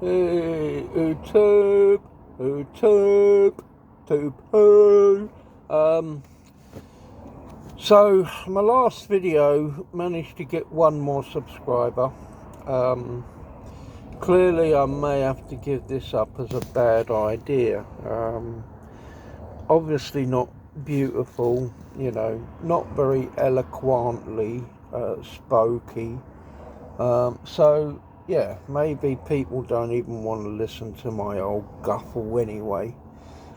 Hey, YouTube, YouTube, YouTube. So my last video managed to get one more subscriber. Clearly I may have to give this up as a bad idea. Obviously not beautiful, not very eloquently spokey. So yeah, maybe people don't even want to listen to my old guffle anyway.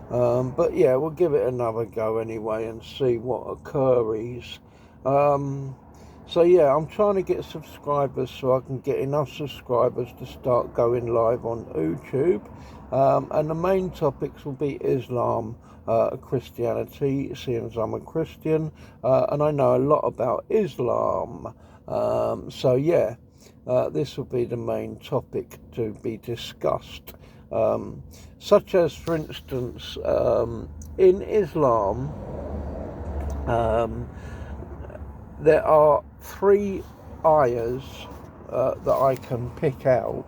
But yeah, we'll give it another go anyway and see what occurs. So yeah, I'm trying to get subscribers so I can get enough subscribers to start going live on YouTube. And the main topics will be Islam, Christianity, seeing as I'm a Christian, and I know a lot about Islam. So yeah, this will be the main topic to be discussed. Such as, for instance, in Islam, there are three ayahs that I can pick out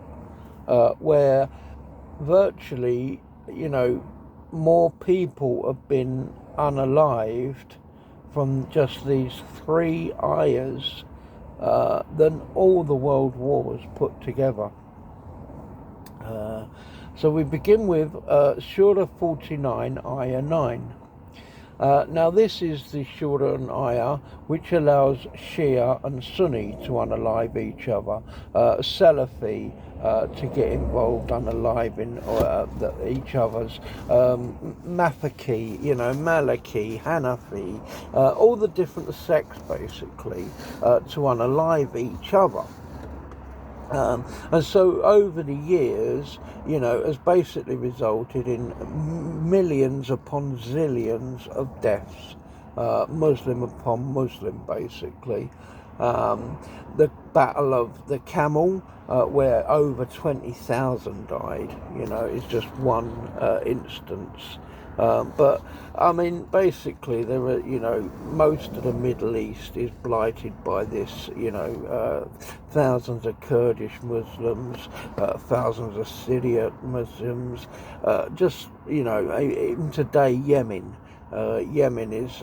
where virtually, more people have been unalived from just these three ayahs than all the world wars put together. So we begin with Surah 49, Ayah 9. Now this is the Surah and Ayah which allows Shia and Sunni to unalive each other, Salafi to get involved unaliving each other's, Mafaki, Maliki, Hanafi, all the different sects basically to unalive each other. And so over the years, has basically resulted in millions upon zillions of deaths, Muslim upon Muslim, basically. The Battle of the Camel, where over 20,000 died, is just one instance. But I mean, basically, there are, most of the Middle East is blighted by this, thousands of Kurdish Muslims, thousands of Syrian Muslims, even today, Yemen. Yemen is,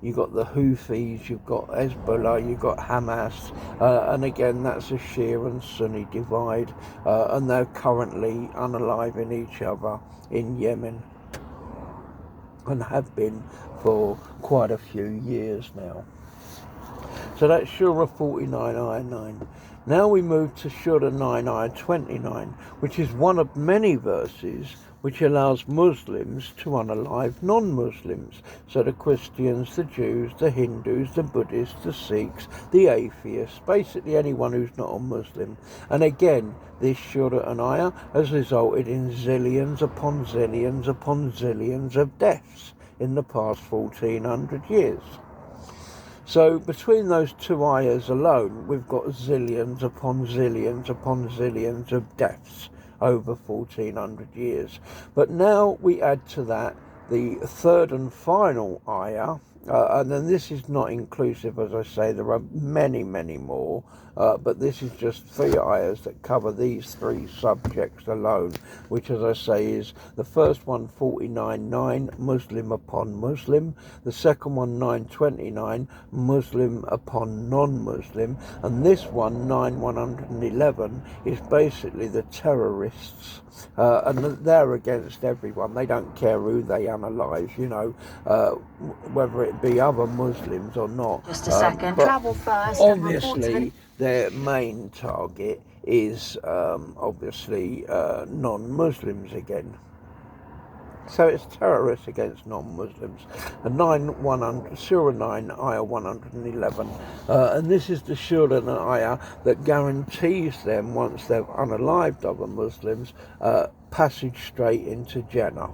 you've got the Houthis, you've got Hezbollah, you've got Hamas, and again, that's a Shia and Sunni divide, and they're currently unaliving each other in Yemen, and have been for quite a few years now. So that's Surah 49, Ayah 9. Now we move to Surah 9, Ayah 29, which is one of many verses which allows Muslims to unalive non-Muslims. So the Christians, the Jews, the Hindus, the Buddhists, the Sikhs, the atheists, basically anyone who's not a Muslim. And again, this Surah and Ayah has resulted in zillions upon zillions upon zillions of deaths in the past 1400 years. So between those two ayahs alone, we've got zillions upon zillions upon zillions of deaths over 1400 years. But now we add to that the third and final ayah, and then this is not inclusive, as I say, there are many, many more, but this is just three ayahs that cover these three subjects alone, which, as I say, is the first one 49:9, Muslim upon Muslim, the second one 9:29, Muslim upon non-Muslim, and this one 9:111 is basically the terrorists. And they're against everyone. They don't care who they unalive, whether it be other Muslims or not. Just a second. Travel first. Obviously, their main target is obviously non-Muslims again. So it's terrorists against non-Muslims. Surah 9, Ayah 111. And this is the Surah and Ayah that guarantees them, once they've unalived other Muslims, passage straight into Jannah.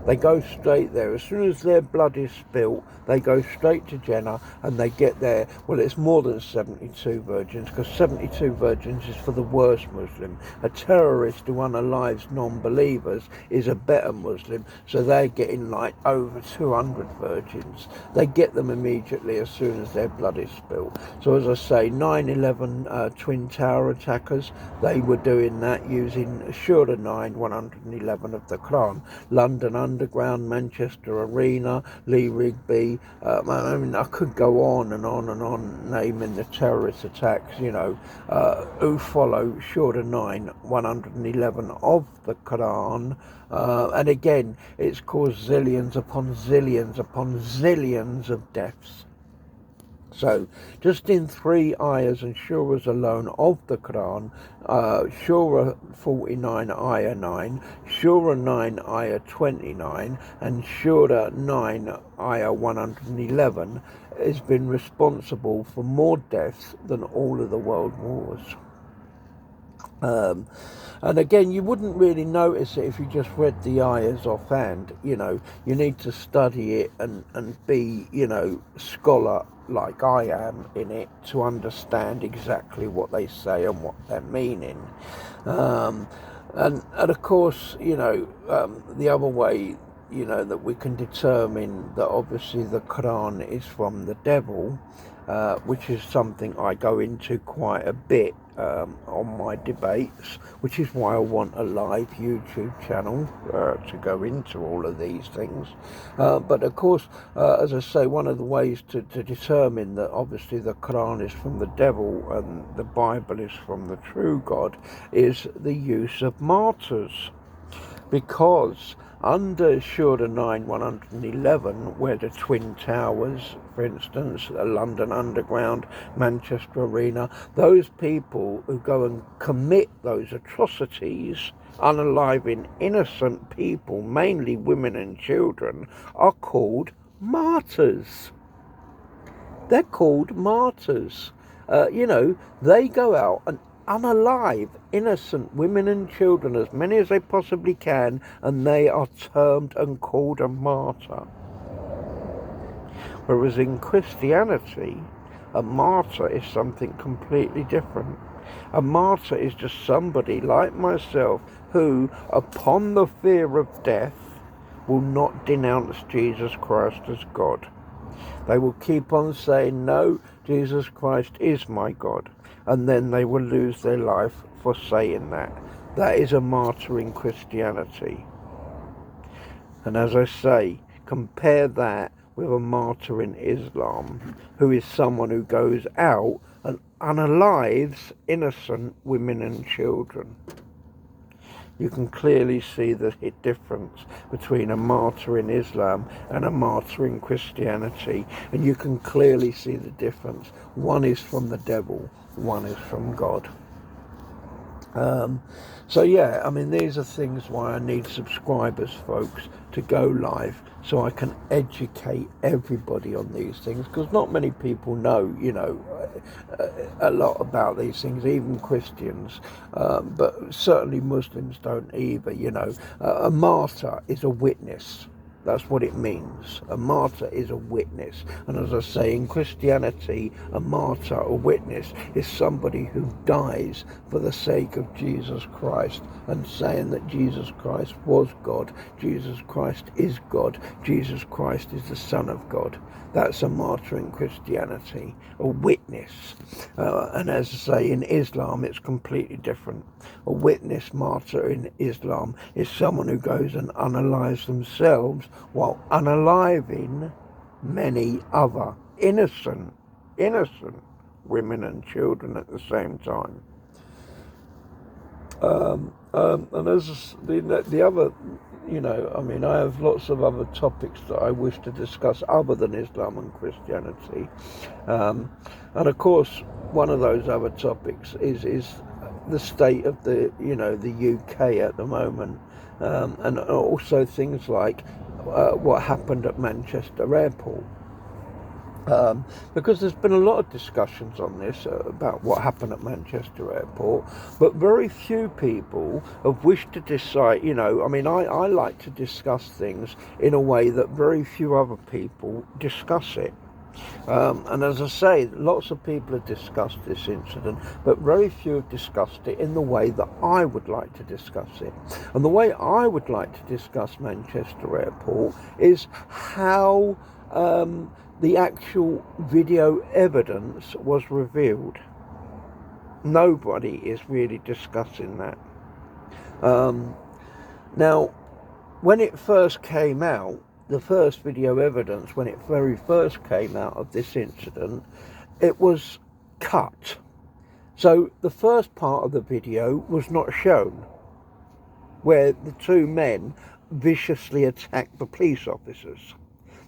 They go straight there. As soon as their blood is spilt, they go straight to Jannah, and they get there. Well, it's more than 72 virgins, because 72 virgins is for the worst Muslim. A terrorist who unalives non-believers is a better Muslim, so they're getting like over 200 virgins. They get them immediately as soon as their blood is spilt. So as I say, 9/11 Twin Tower attackers, they were doing that using Surah 9, 111 of the Quran. London Underground, Manchester Arena, Lee Rigby. I mean, I could go on and on and on naming the terrorist attacks, who follow Surah 9, 111 of the Quran. And again, it's caused zillions upon zillions upon zillions of deaths. So, just in 3 ayahs and surahs alone of the Quran, Surah 49 ayah 9, Surah 9 ayah 29, and Surah 9 ayah 111 has been responsible for more deaths than all of the world wars. And again, you wouldn't really notice it if you just read the ayahs offhand. You need to study it and be, scholar like I am in it to understand exactly what they say and what they're meaning. And of course, the other way, that we can determine that obviously the Quran is from the devil, which is something I go into quite a bit on my debates, which is why I want a live YouTube channel to go into all of these things. But of course, as I say, one of the ways to determine that obviously the Quran is from the devil and the Bible is from the true God is the use of martyrs. Because under Surah 9, 111, where the Twin Towers, for instance, the London Underground, Manchester Arena, those people who go and commit those atrocities, unaliving innocent people, mainly women and children, are called martyrs. They're called martyrs. They go out and unalive innocent women and children, as many as they possibly can, and they are termed and called a martyr. Whereas in Christianity, a martyr is something completely different. A martyr is just somebody like myself who, upon the fear of death, will not denounce Jesus Christ as God. They will keep on saying, no, Jesus Christ is my God. And then they will lose their life for saying that. That is a martyr in Christianity. And as I say, compare that with a martyr in Islam, who is someone who goes out and unalives innocent women and children. You can clearly see the difference between a martyr in Islam and a martyr in Christianity. And you can clearly see the difference. One is from the devil, one is from God. So yeah, I mean, these are things why I need subscribers, folks, to go live so I can educate everybody on these things, because not many people know, a lot about these things, even Christians, but certainly Muslims don't either. A martyr is a witness. That's what it means. A martyr is a witness. And as I say, in Christianity, a martyr, a witness, is somebody who dies for the sake of Jesus Christ and saying that Jesus Christ was God, Jesus Christ is God, Jesus Christ is the Son of God. That's a martyr in Christianity, a witness. And as I say, in Islam, it's completely different. A witness martyr in Islam is someone who goes and unalives themselves while unaliving many other innocent women and children at the same time. And as the other, I have lots of other topics that I wish to discuss other than Islam and Christianity. And of course, one of those other topics is the state of the UK at the moment, and also things like what happened at Manchester Airport. Because there's been a lot of discussions on this about what happened at Manchester Airport, but very few people have wished to decide, I like to discuss things in a way that very few other people discuss it. And as I say, lots of people have discussed this incident, but very few have discussed it in the way that I would like to discuss it. And the way I would like to discuss Manchester Airport is how the actual video evidence was revealed. Nobody is really discussing that. Now, when it first came out, the first video evidence, when it very first came out of this incident, it was cut. So the first part of the video was not shown, where the two men viciously attacked the police officers.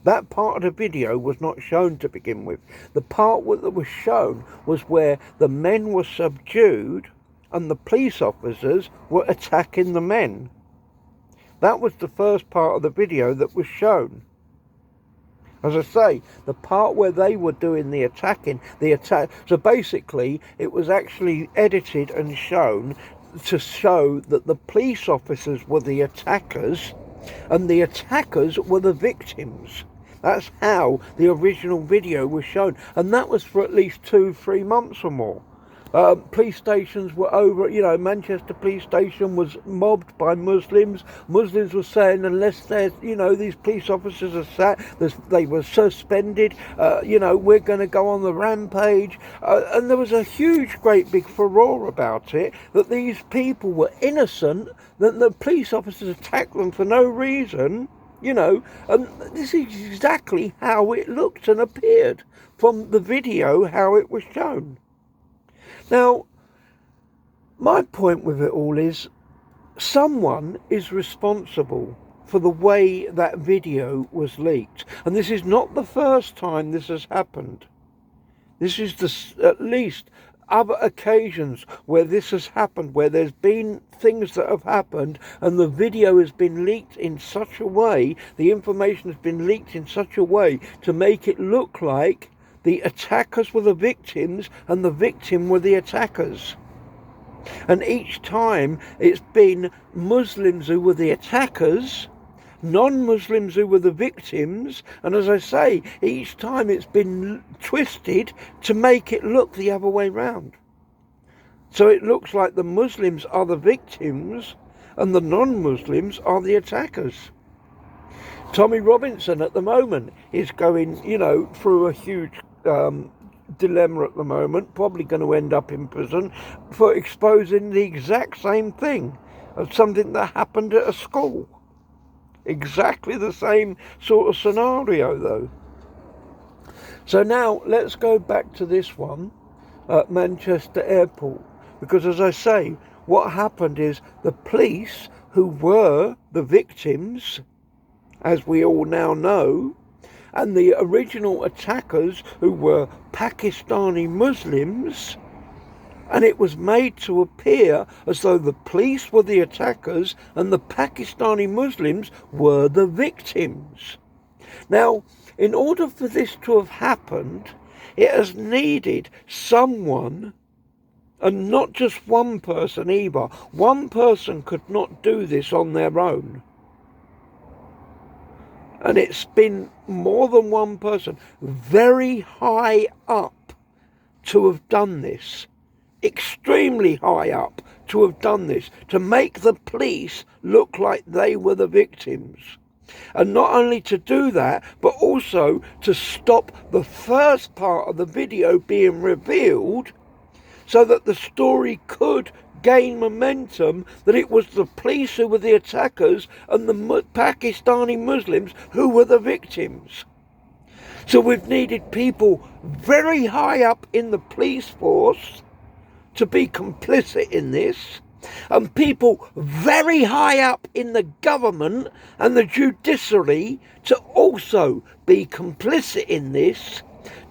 That part of the video was not shown to begin with. The part that was shown was where the men were subdued and the police officers were attacking the men. That was the first part of the video that was shown. As I say, the part where they were doing the attack. So basically, it was actually edited and shown to show that the police officers were the attackers and the attackers were the victims. That's how the original video was shown, and that was for at least 2-3 months or more. Police stations were over, Manchester police station was mobbed by Muslims. Muslims were saying unless there's, these police officers are they were suspended, we're going to go on the rampage. And there was a huge, great big furore about it, that these people were innocent, that the police officers attacked them for no reason. And this is exactly how it looked and appeared from the video, how it was shown. Now, my point with it all is someone is responsible for the way that video was leaked. And this is not the first time this has happened. This is at least other occasions where this has happened, where there's been things that have happened and the video has been leaked in such a way, the information has been leaked in such a way to make it look like the attackers were the victims and the victim were the attackers. And each time it's been Muslims who were the attackers, non-Muslims who were the victims, and as I say, each time it's been twisted to make it look the other way round. So it looks like the Muslims are the victims and the non-Muslims are the attackers. Tommy Robinson at the moment is going, through a huge dilemma at the moment, probably going to end up in prison for exposing the exact same thing of something that happened at a school. Exactly the same sort of scenario though. So now let's go back to this one at Manchester Airport, because as I say, what happened is the police, who were the victims, as we all now know, and the original attackers, who were Pakistani Muslims, and it was made to appear as though the police were the attackers and the Pakistani Muslims were the victims. Now, in order for this to have happened, it has needed someone, and not just one person either. One person could not do this on their own. And it's been more than one person, very high up, to have done this. Extremely high up to have done this, to make the police look like they were the victims. And not only to do that, but also to stop the first part of the video being revealed, so that the story could gain momentum, that it was the police who were the attackers and the Pakistani Muslims who were the victims. So we've needed people very high up in the police force to be complicit in this, and people very high up in the government and the judiciary to also be complicit in this,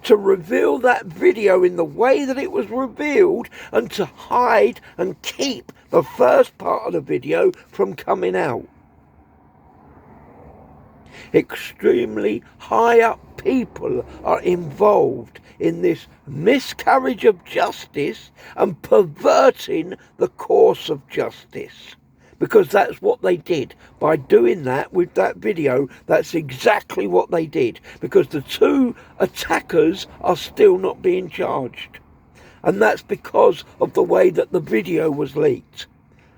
to reveal that video in the way that it was revealed, and to hide and keep the first part of the video from coming out. Extremely high up people are involved in this miscarriage of justice and perverting the course of justice. Because that's what they did. By doing that with that video, that's exactly what they did. Because the two attackers are still not being charged. And that's because of the way that the video was leaked.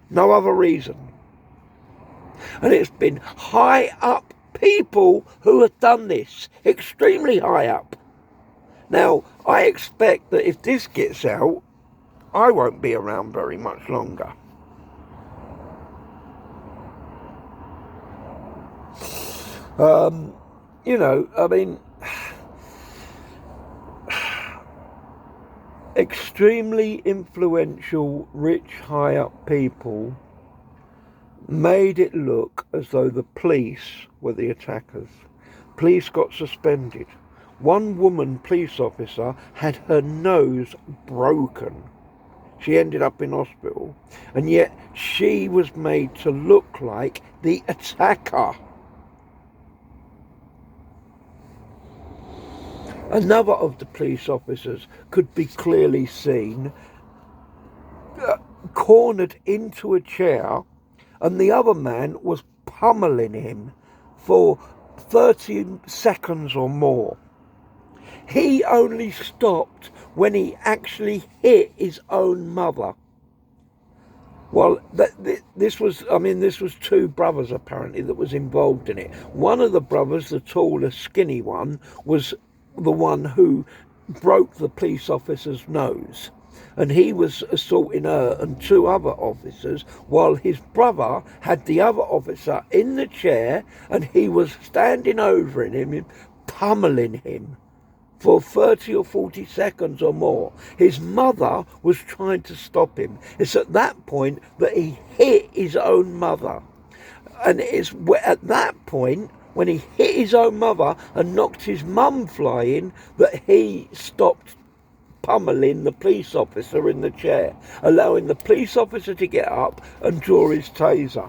No other reason. And it's been high up people who have done this. Extremely high up. Now, I expect that if this gets out, I won't be around very much longer. You know, I mean, extremely influential, rich, high-up people made it look as though the police were the attackers. Police got suspended. One woman police officer had her nose broken. She ended up in hospital, and yet she was made to look like the attacker. Another of the police officers could be clearly seen cornered into a chair, and the other man was pummeling him for 30 seconds or more. He only stopped when he actually hit his own mother. Well, this was two brothers apparently that was involved in it. One of the brothers, the taller, skinny one, was the one who broke the police officer's nose, and he was assaulting her and two other officers, while his brother had the other officer in the chair and he was standing over him, pummeling him for 30 or 40 seconds or more. His mother was trying to stop him. It's at that point that he hit his own mother, and it's at that point, when he hit his own mother and knocked his mum flying, that he stopped pummeling the police officer in the chair, allowing the police officer to get up and draw his taser.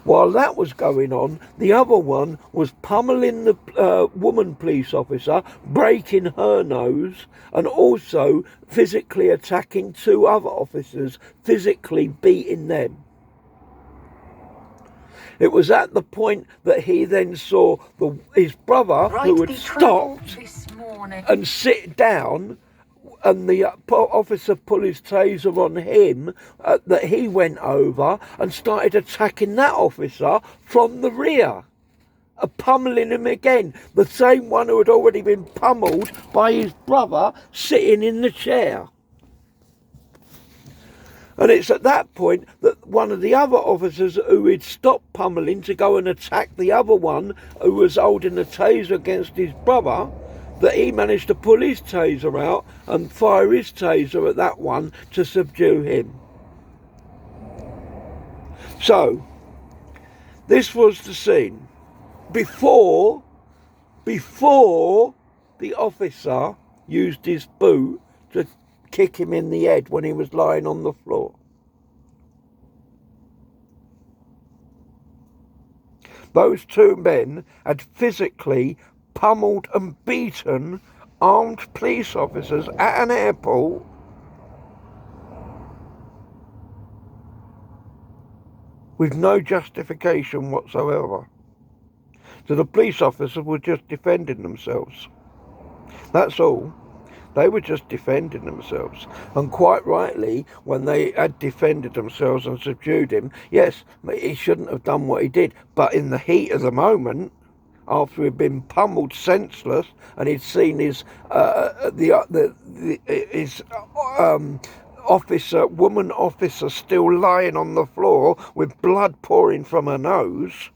While that was going on, the other one was pummeling the woman police officer, breaking her nose, and also physically attacking two other officers, physically beating them. It was at the point that he then saw his brother, who had stopped and sit down, and the officer pulled his taser on him, that he went over and started attacking that officer from the rear, pummeling him again. The same one who had already been pummeled by his brother sitting in the chair. And it's at that point that one of the other officers who had stopped pummeling to go and attack the other one who was holding a taser against his brother, that he managed to pull his taser out and fire his taser at that one to subdue him. So, this was the scene. Before the officer used his boot to kick him in the head when he was lying on the floor. Those two men had physically pummeled and beaten armed police officers at an airport with no justification whatsoever. So the police officers were just defending themselves. That's all. They were just defending themselves. And quite rightly, when they had defended themselves and subdued him, yes, he shouldn't have done what he did. But in the heat of the moment, after he'd been pummeled senseless and he'd seen his woman officer still lying on the floor with blood pouring from her nose.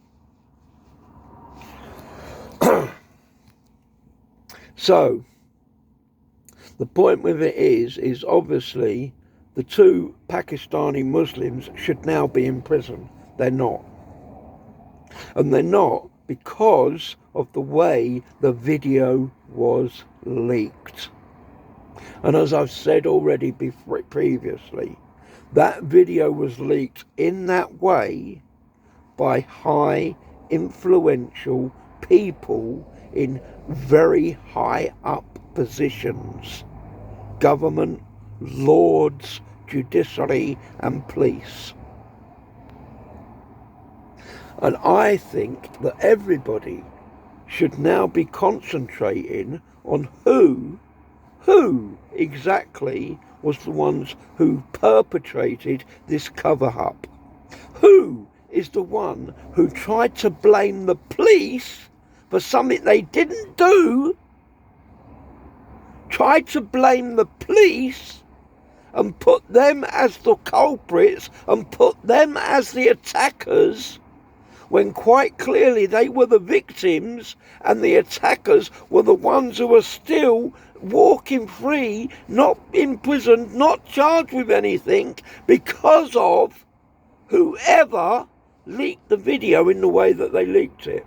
So, the point with it is obviously the two Pakistani Muslims should now be in prison. They're not. And they're not because of the way the video was leaked. And as I've said already previously, that video was leaked in that way by high influential people in very high up positions: government, lords, judiciary and police. And I think that everybody should now be concentrating on who exactly was the ones who perpetrated this cover-up. Who is the one who tried to blame the police for something they didn't do, tried to blame the police and put them as the culprits and put them as the attackers, when quite clearly they were the victims and the attackers were the ones who were still walking free, not imprisoned, not charged with anything, because of whoever leaked the video in the way that they leaked it.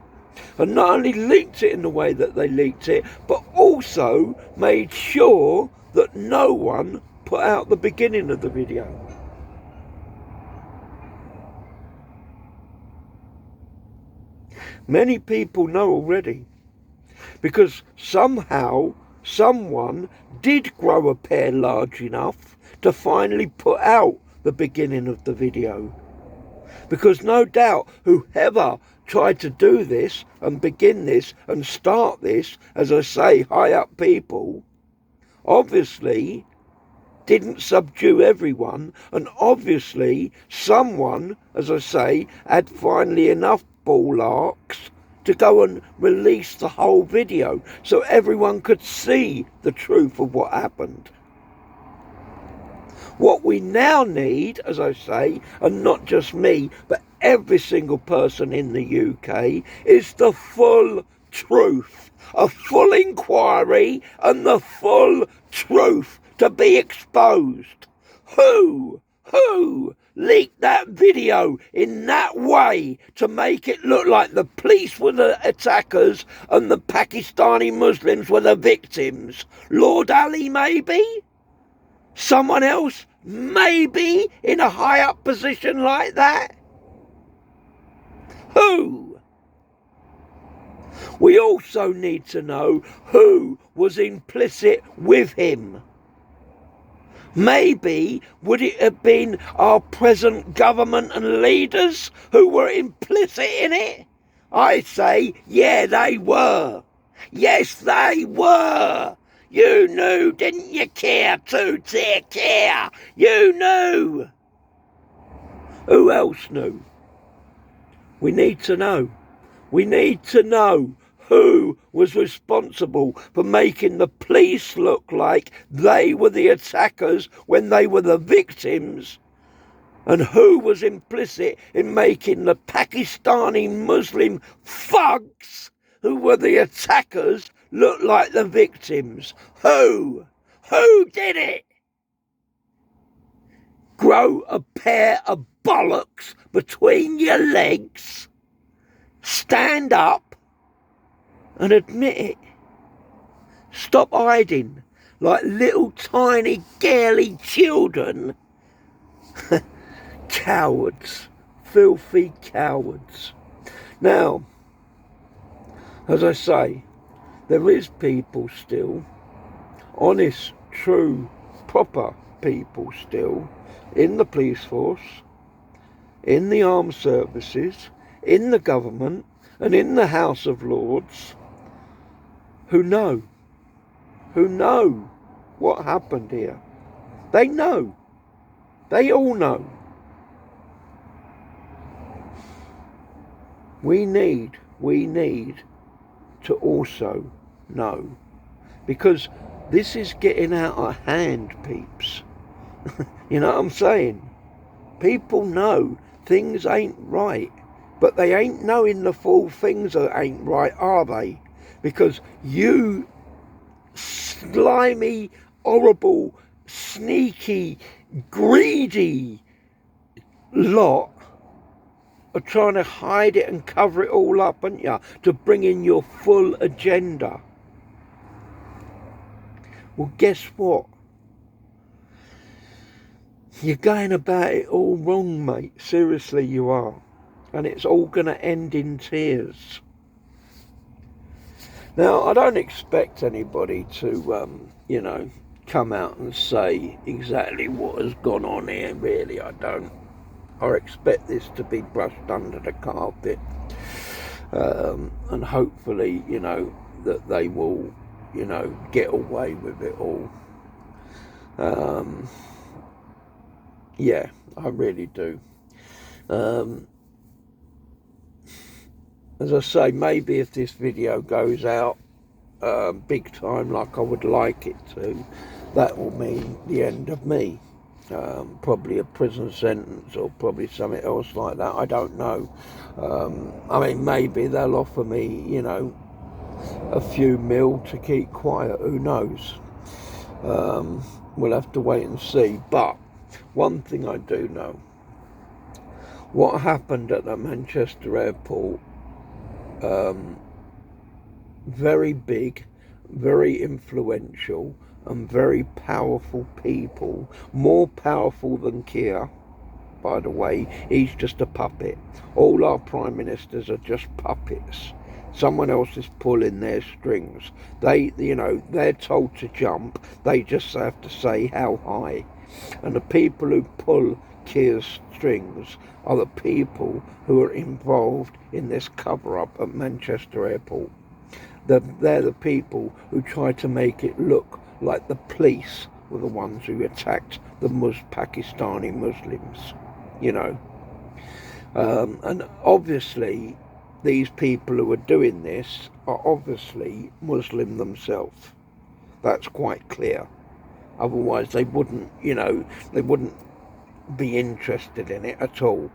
And not only leaked it in the way that they leaked it, but also made sure that no one put out the beginning of the video. Many people know already, because somehow someone did grow a pair large enough to finally put out the beginning of the video. Because no doubt whoever tried to do this and begin this and start this, as I say, high up people, obviously didn't subdue everyone, and obviously someone, as I say, had finally enough ball arcs to go and release the whole video so everyone could see the truth of what happened. What we now need, as I say, and not just me, but every single person in the UK, is the full truth, a full inquiry and the full truth to be exposed. Who leaked that video in that way to make it look like the police were the attackers and the Pakistani Muslims were the victims? Lord Ali, maybe? Someone else, maybe, in a high up position like that? Who? We also need to know who was implicit with him. Maybe would it have been our present government and leaders who were implicit in it? I say, yeah, they were. Yes, they were. You knew, didn't you, care to take care? You knew. Who else knew? We need to know. We need to know who was responsible for making the police look like they were the attackers when they were the victims, and who was implicit in making the Pakistani Muslim thugs who were the attackers look like the victims. Who? Who did it? Grow a pair of bollocks between your legs, stand up and admit it. Stop hiding like little tiny girly children. Cowards, filthy cowards. Now, as I say, there is people still, honest, true, proper people still, in the police force, in the armed services, in the government and in the House of Lords, who know what happened here. They know. They all know. We need to also know, because this is getting out of hand, peeps. You know what I'm saying? People know things ain't right, but they ain't knowing the full things that ain't right, are they? Because you slimy, horrible, sneaky, greedy lot are trying to hide it and cover it all up, aren't you? To bring in your full agenda. Well, guess what? You're going about it all wrong, mate. Seriously, you are. and it's all going to end in tears. Now, I don't expect anybody to, you know, come out and say exactly what has gone on here, really, I don't. I expect this to be brushed under the carpet, and hopefully, you know, that they will, you know, get away with it all. Yeah, I really do. As I say, maybe if this video goes out big time like I would like it to, that will mean the end of me. Probably a prison sentence or probably something else like that, I don't know. I mean, maybe they'll offer me, you know, a few mil to keep quiet, who knows. We'll have to wait and see. But one thing I do know, what happened at the Manchester airport, very big, very influential and very powerful people, more powerful than Keir, by the way. He's just a puppet. All our prime ministers are just puppets. Someone else is pulling their strings. They, you know, they're told to jump. They just have to say how high. And the people who pull Keir's strings are the people who are involved in this cover-up at Manchester Airport. They're the people who try to make it look like the police were the ones who attacked the Pakistani Muslims, you know. And obviously, these people who are doing this are obviously Muslim themselves. That's quite clear. Otherwise, they wouldn't, you know, they wouldn't be interested in it at all.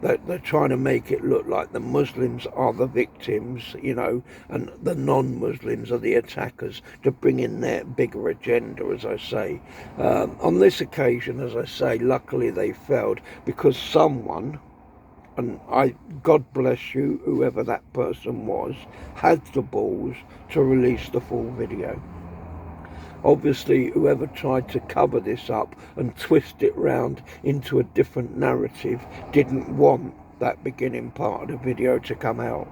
They're trying to make it look like the Muslims are the victims, you know, and the non-Muslims are the attackers, to bring in their bigger agenda, as I say. On this occasion, as I say, luckily they failed, because someone, and God bless you, whoever that person was, had the balls to release the full video. Obviously, whoever tried to cover this up and twist it round into a different narrative didn't want that beginning part of the video to come out.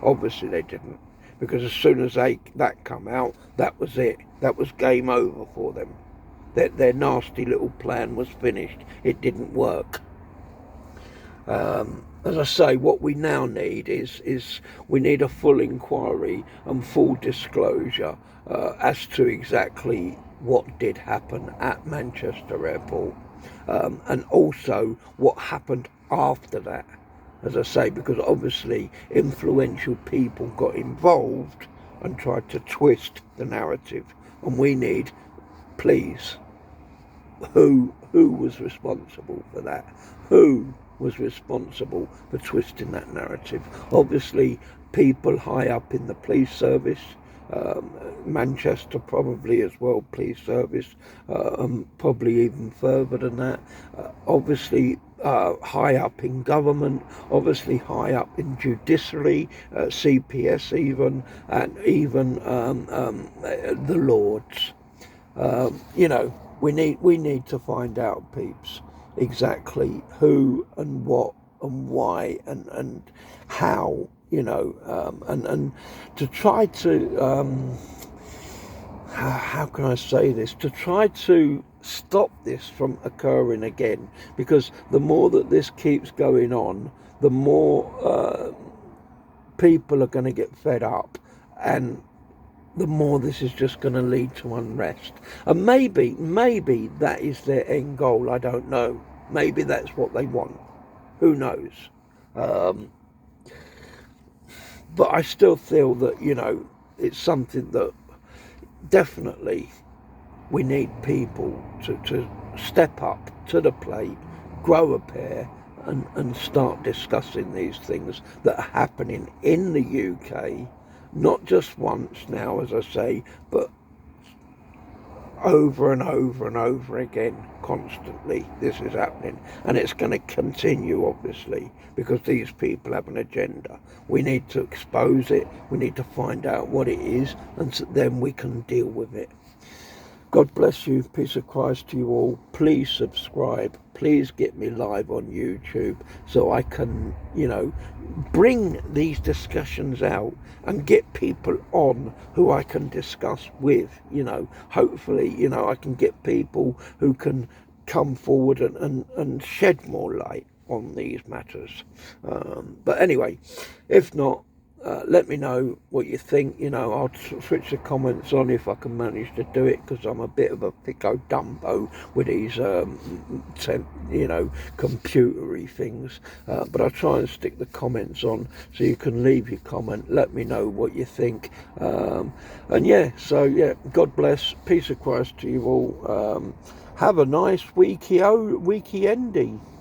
Obviously they didn't, because as soon as that come out, that was it. That was game over for them. Their nasty little plan was finished. It didn't work. As I say, what we now need is we need a full inquiry and full disclosure as to exactly what did happen at Manchester Airport, and also what happened after that, as I say, because obviously influential people got involved and tried to twist the narrative, and we need, please, who was responsible for that? Who was responsible for twisting that narrative? Obviously, people high up in the police service, Manchester probably as well, police service, probably even further than that. Obviously, high up in government, obviously high up in judiciary, CPS even, and even the Lords. You know, we need to find out, peeps, exactly who and what and why and how, you know, and to try to how can I say this, to try to stop this from occurring again, because the more that this keeps going on, the more people are going to get fed up, and the more this is just going to lead to unrest. And maybe that is their end goal, I don't know. Maybe that's what they want. Who knows? But I still feel that, you know, it's something that definitely we need people to step up to the plate, grow a pair, and start discussing these things that are happening in the UK. Not just once now, as I say, but over and over and over again, constantly this is happening, and it's going to continue, obviously, because these people have an agenda. We need to expose it, we need to find out what it is, and so then we can deal with it. God bless you. Peace of Christ to you all. Please subscribe. Please get me live on YouTube so I can, bring these discussions out and get people on who I can discuss with. Hopefully, I can get people who can come forward and shed more light on these matters. But anyway, if not, let me know what you think. I'll switch the comments on if I can manage to do it, because I'm a bit of a thicko dumbo with these computery things, but I'll try and stick the comments on so you can leave your comment, let me know what you think, and yeah, God bless, peace of Christ to you all. Have a nice weekendy.